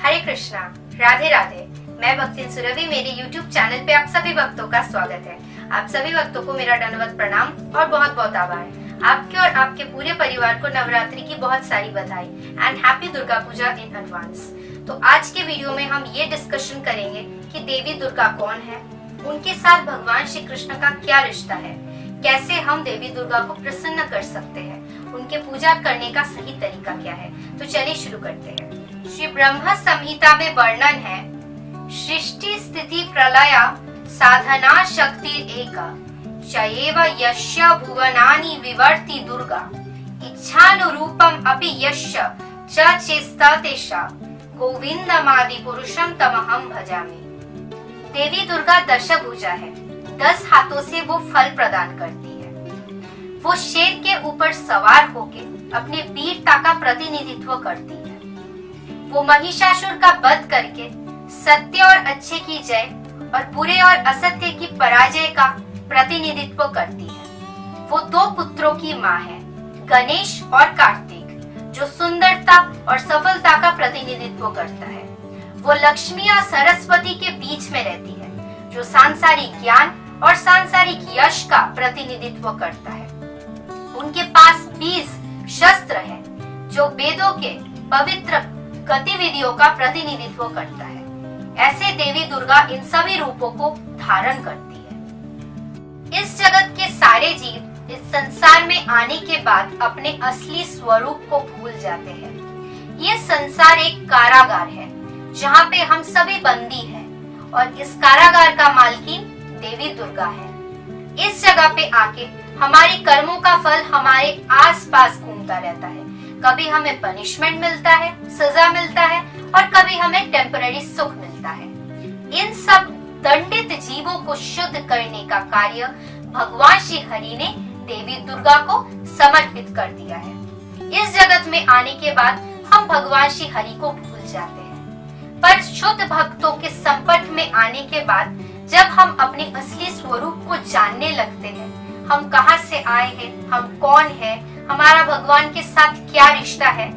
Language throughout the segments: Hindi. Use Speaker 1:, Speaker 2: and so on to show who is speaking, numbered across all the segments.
Speaker 1: हरे कृष्णा, राधे राधे। मैं भक्ति सुरभि, मेरे YouTube चैनल पे आप सभी भक्तों का स्वागत है। आप सभी भक्तों को मेरा दंडवत प्रणाम और बहुत बहुत आभार। आपके और आपके पूरे परिवार को नवरात्रि की बहुत सारी बधाई and happy Durga Puja in advance. तो आज के वीडियो में हम ये डिस्कशन करेंगे कि देवी दुर्गा कौन है, उनके साथ भगवान श्री कृष्ण का क्या रिश्ता है, कैसे हम देवी दुर्गा को प्रसन्न कर सकते हैं, उनके पूजा करने का सही तरीका क्या है। तो चलिए शुरू करते हैं। श्री ब्रह्म संहिता में वर्णन है, सृष्टि स्थिति प्रलय साधना शक्ति एका चयेव यस्य भुवनानि विवर्ति दुर्गा इच्छानुरूपम अपि यस्य च चेष्टा तेषा गोविंदमादि पुरुषम तमहम भजामि। देवी दुर्गा दशभुजा है, 10 हाथों से वो फल प्रदान करती है। वो शेर के ऊपर सवार होके अपने वीरता का प्रतिनिधित्व करती है। वो महिषासुर का वध करके सत्य और अच्छे की जय और बुरे और असत्य की पराजय का प्रतिनिधित्व करती है। वो 2 पुत्रों की माँ है, गणेश और कार्तिक, जो सुंदरता और सफलता का प्रतिनिधित्व करता है। वो लक्ष्मी और सरस्वती के बीच में रहती है, जो सांसारिक ज्ञान और सांसारिक यश का प्रतिनिधित्व करता है। उनके पास 20 शस्त्र है, जो वेदों के पवित्र गतिविधियों का प्रतिनिधित्व करता है। ऐसे देवी दुर्गा इन सभी रूपों को धारण करती है। इस जगत के सारे जीव इस संसार में आने के बाद अपने असली स्वरूप को भूल जाते हैं। ये संसार एक कारागार है, जहाँ पे हम सभी बंदी हैं, और इस कारागार का मालकिन देवी दुर्गा है। इस जगह पे आके हमारे कर्मों का फल हमारे आसपास घूमता रहता है। कभी हमें पनिशमेंट मिलता है, सजा मिलता है, और कभी हमें टेम्पररी सुख मिलता है। इन सब दंडित जीवों को शुद्ध करने का कार्य भगवान श्री हरि ने देवी दुर्गा को समर्पित कर दिया है। इस जगत में आने के बाद हम भगवान श्री हरि को भूल जाते हैं, पर शुद्ध भक्तों के संपर्क में आने के बाद जब हम अपने असली स्वरूप को जानने लगते हैं, हम कहाँ से आए हैं, हम कौन है, हमारा भगवान के साथ क्या रिश्ता है,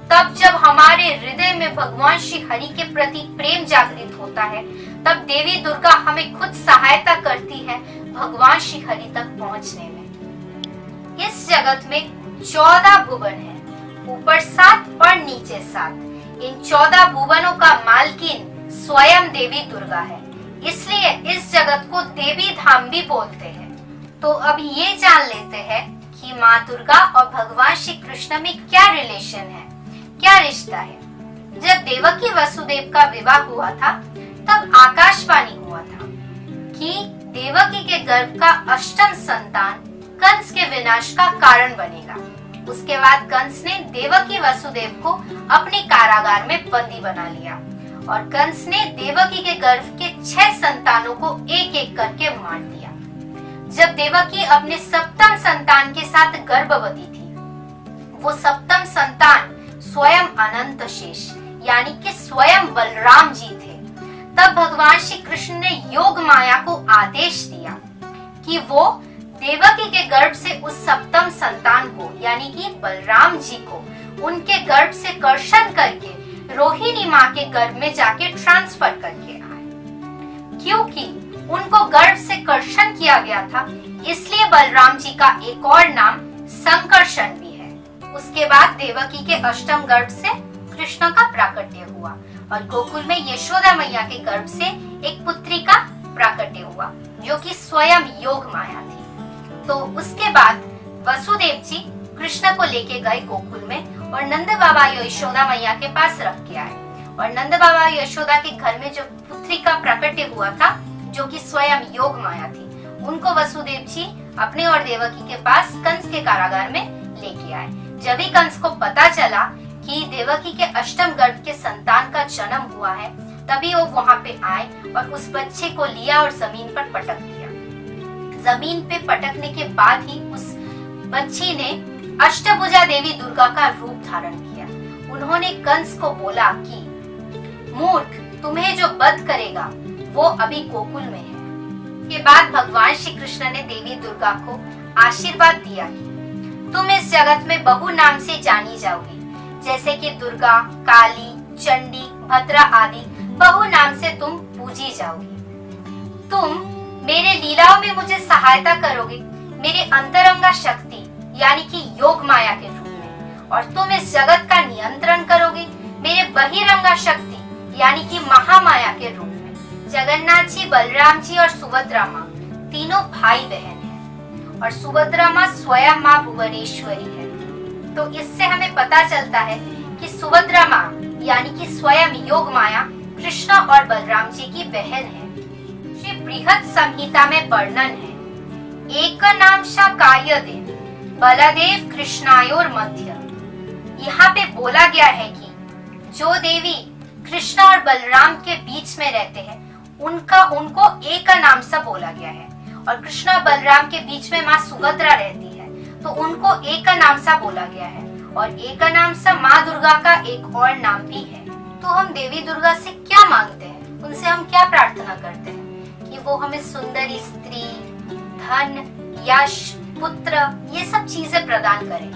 Speaker 1: तब जब हमारे हृदय में भगवान श्री हरि के प्रति प्रेम जागृत होता है, तब देवी दुर्गा हमें खुद सहायता करती है भगवान श्री हरि तक पहुंचने में। इस जगत में 14 भुवन है, ऊपर 7 और नीचे 7। इन 14 भुवनों का मालकिन स्वयं देवी दुर्गा है, इसलिए इस जगत को देवी धाम भी बोलते हैं। तो अब ये जान लेते हैं कि माँ दुर्गा और भगवान श्री कृष्ण में क्या रिलेशन है, क्या रिश्ता है। जब देवकी वसुदेव का विवाह हुआ था, तब आकाशवाणी हुआ था कि देवकी के गर्भ का 8वां संतान कंस के विनाश का कारण बनेगा। उसके बाद कंस ने देवकी वसुदेव को अपने कारागार में बंदी बना लिया, और कंस ने देवकी के गर्भ के 6 संतानों को एक एक करके मार दिया। जब देवकी अपने 7वां संतान के साथ गर्भवती थी, वो 7वां संतान स्वयं अनंत शेष यानी कि स्वयं बलराम जी थे। तब भगवान श्री कृष्ण ने योग माया को आदेश दिया कि वो देवकी के गर्भ से उस 7वां संतान को यानी कि बलराम जी को उनके गर्भ से कर्षण करके रोहिणी माँ के गर्भ में जाके ट्रांसफर करके आए। क्योंकि उनको गर्भ से कर्षण किया गया था, इसलिए बलराम जी का एक और नाम संकर्षण भी है। उसके बाद देवकी के 8वें गर्भ से कृष्ण का प्राकट्य हुआ, और गोकुल में यशोदा मैया के गर्भ से एक पुत्री का प्राकट्य हुआ, जो कि स्वयं योग माया थी। तो उसके बाद वसुदेव जी कृष्ण को लेके गए गोकुल में, और नंद बाबा यशोदा मैया के पास रख के आए। और नंद बाबा यशोदा के घर में जो पुत्री का प्राकट्य हुआ था, जो कि स्वयं योग माया थी, उनको वसुदेव जी अपने और देवकी के पास कंस के कारागार में लेके आए। जब ही कंस को पता चला कि देवकी के 8वें गर्भ के संतान का जन्म हुआ है, तभी वो वहाँ पे आए और उस बच्चे को लिया और जमीन पर पटक दिया। जमीन पे पटकने के बाद ही उस बच्ची ने अष्टभुजा देवी दुर्गा का रूप धारण किया। उन्होंने कंस को बोला कि मूर्ख, तुम्हें जो वध करेगा वो अभी गोकुल में है। के बाद भगवान श्री कृष्ण ने देवी दुर्गा को आशीर्वाद दिया कि तुम इस जगत में बहु नाम से जानी जाओगी, जैसे कि दुर्गा, काली, चंडी, सुभद्रा आदि बहु नाम से तुम पूजी जाओगी। तुम मेरे लीलाओं में मुझे सहायता करोगे मेरे अंतरंगा शक्ति यानी कि योग माया के रूप में, और तुम इस जगत का नियंत्रण करोगे मेरे बहिरंगा शक्ति यानी कि महामाया के रूप में। जगन्नाथ जी, बलराम जी और सुभद्रा माँ तीनों भाई बहन हैं और सुभद्रा माँ स्वयं माँ भुवनेश्वरी है। तो इससे हमें पता चलता है कि सुभद्रा माँ यानी कि स्वयं योग माया कृष्ण और बलराम जी की बहन है। श्री बृहद संहिता में वर्णन है, एक नाम शाकायदे बलदेव कृष्णायोर मध्य। यहाँ पे बोला गया है कि जो देवी कृष्ण और बलराम के बीच में रहते हैं उनको एक नाम सा बोला गया है, और कृष्ण और बलराम के बीच में माँ सुभद्रा रहती है तो उनको एक नाम सा बोला गया है, और एक नाम सा माँ दुर्गा का एक और नाम भी है। तो हम देवी दुर्गा से क्या मांगते हैं, उनसे हम क्या प्रार्थना करते हैं कि वो हमें सुंदर स्त्री, धन, यश, पुत्र ये सब चीजें प्रदान करें।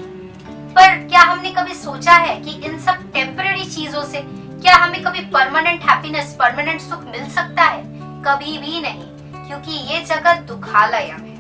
Speaker 1: पर क्या हमने कभी सोचा है कि इन सब टेम्पररी चीजों से क्या हमें कभी परमानेंट हैप्पीनेस, परमानेंट सुख मिल सकता है? कभी भी नहीं, क्योंकि ये जगत दुखालयम है।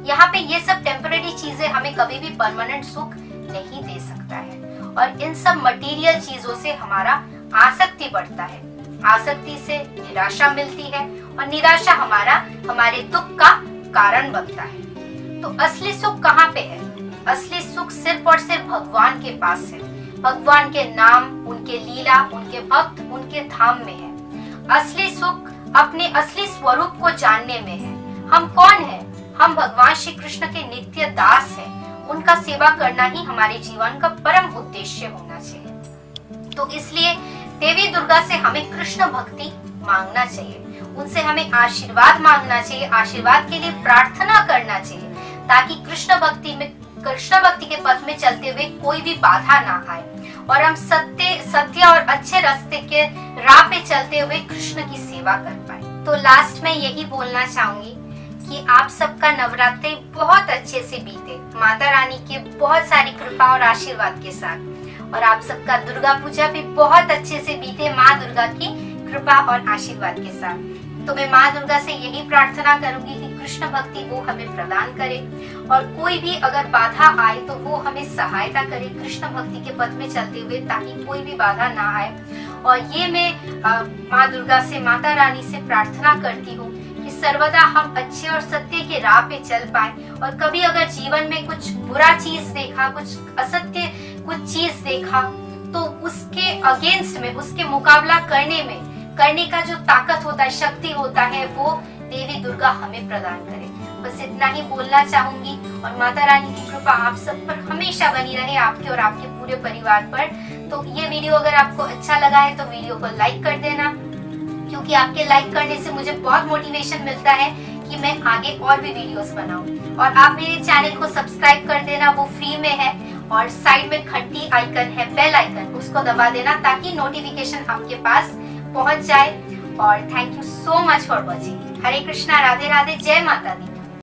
Speaker 1: यहाँ पे ये सब टेम्पररी चीजें हमें कभी भी परमानेंट सुख नहीं दे सकता है, और इन सब मटेरियल चीजों से हमारा आसक्ति बढ़ता है। आसक्ति से निराशा मिलती है और निराशा हमारे दुख का कारण बनता है। तो असली सुख कहाँ पे है? असली सुख सिर्फ और सिर्फ भगवान के पास है। भगवान के नाम, उनके लीला, उनके भक्त, उनके धाम में है। असली सुख अपने असली स्वरूप को जानने में है। हम कौन हैं? हम भगवान श्री कृष्ण के नित्य दास हैं। उनका सेवा करना ही हमारे जीवन का परम उद्देश्य होना चाहिए। तो इसलिए देवी दुर्गा से हमें कृष्ण भक्ति मांगना चाहिए, उनसे हमें आशीर्वाद मांगना चाहिए, आशीर्वाद के लिए प्रार्थना करना चाहिए, ताकि कृष्ण भक्ति के पथ में चलते हुए कोई भी बाधा ना आए और हम सत्य और अच्छे रास्ते के राह पे चलते हुए कृष्ण की सेवा कर पाए। तो लास्ट में यही बोलना चाहूंगी कि आप सबका नवरात्रि बहुत अच्छे से बीते, माता रानी के बहुत सारी कृपा और आशीर्वाद के साथ, और आप सबका दुर्गा पूजा भी बहुत अच्छे से बीते माँ दुर्गा की कृपा और आशीर्वाद के साथ। तो मैं माँ दुर्गा से यही प्रार्थना करूंगी कि कृष्ण भक्ति वो हमें प्रदान करे, और कोई भी अगर बाधा आए तो वो हमें सहायता करे कृष्ण भक्ति के पथ में चलते हुए, ताकि कोई भी बाधा ना आए। और ये मैं माँ दुर्गा से, माता रानी से प्रार्थना करती हूँ कि सर्वदा हम अच्छे और सत्य के राह पे चल पाए, और कभी अगर जीवन में कुछ बुरा चीज देखा, कुछ असत्य कुछ चीज देखा, तो उसके अगेंस्ट में, उसके मुकाबला करने का जो ताकत होता है, शक्ति होता है, वो देवी दुर्गा हमें प्रदान करे। बस इतना ही बोलना चाहूंगी, और माता रानी की कृपा आप सब पर हमेशा बनी रहे, आपके और आपके पूरे परिवार पर। तो ये वीडियो अगर आपको अच्छा लगा है तो वीडियो को लाइक कर देना, क्योंकि आपके लाइक करने से मुझे बहुत मोटिवेशन मिलता है कि मैं आगे और भी वीडियोस बनाऊं। और आप मेरे चैनल को सब्सक्राइब कर देना, वो फ्री में है, और साइड में घंटी आइकन है, बेल आइकन, उसको दबा देना ताकि नोटिफिकेशन आपके पास पहुंच जाए। और thank you so much for watching. Hare Krishna, Radhe Radhe, जय माता दी।